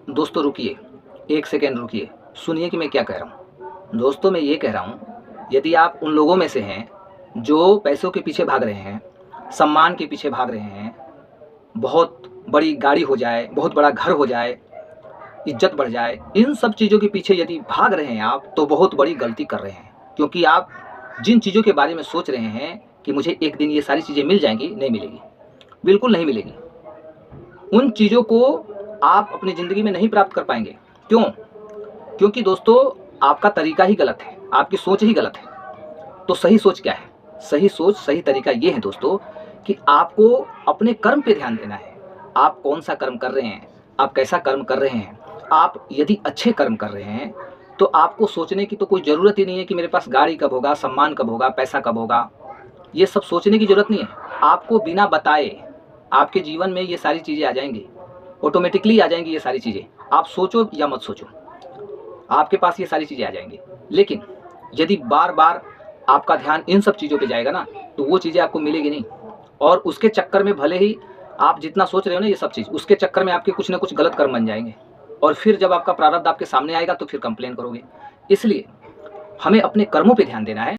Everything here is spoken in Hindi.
दोस्तों रुकिए, 1 सेकंड रुकिए, सुनिए कि मैं क्या कह रहा हूँ। दोस्तों मैं ये कह रहा हूँ, यदि आप उन लोगों में से हैं जो पैसों के पीछे भाग रहे हैं, सम्मान के पीछे भाग रहे हैं, बहुत बड़ी गाड़ी हो जाए, बहुत बड़ा घर हो जाए, इज़्ज़त बढ़ जाए, इन सब चीज़ों के पीछे यदि भाग रहे हैं आप, तो बहुत बड़ी गलती कर रहे हैं। क्योंकि आप जिन चीज़ों के बारे में सोच रहे हैं कि मुझे एक दिन ये सारी चीज़ें मिल जाएँगी, नहीं मिलेगी, बिल्कुल नहीं मिलेगी। उन चीज़ों को आप अपनी ज़िंदगी में नहीं प्राप्त कर पाएँगे। क्यों? क्योंकि दोस्तों आपका तरीका ही गलत है, आपकी सोच ही गलत है। तो सही सोच क्या है? सही सोच, सही तरीका ये है दोस्तों कि आपको अपने कर्म पे ध्यान देना है। आप कौन-सा कर्म कर रहे हैं? आप कैसा कर्म कर रहे हैं? आप यदि अच्छे कर्म कर रहे हैं, तो आपको सोचने की तो कोई ज़रूरत ही नहीं है कि मेरे पास गाड़ी कब होगा, सम्मान कब होगा, पैसा कब होगा। ये सब सोचने की ज़रूरत नहीं है। आपको बिना बताए आपके जीवन में ये सारी चीज़ें आ जाएँगी। ऑटोमेटिकली आ जाएँगी ये सारी चीज़ें। आप सोचो या मत सोचो, आपके पास ये सारी चीज़ें आ जाएँगी। लेकिन यदि बार-बार आपका ध्यान इन सब चीज़ों पे जाएगा ना, तो वो चीज़ें आपको मिलेगी नहीं। और उसके चक्कर में भले ही आप जितना सोच रहे हो ना ये सब चीज़, उसके चक्कर में आपके कुछ न कुछ गलत कर्म बन जाएँगे। और फिर जब आपका प्रारब्ध आपके सामने आएगा तो फिर कंप्लेन करोगे। इसलिए हमें अपने कर्मों पे ध्यान देना है।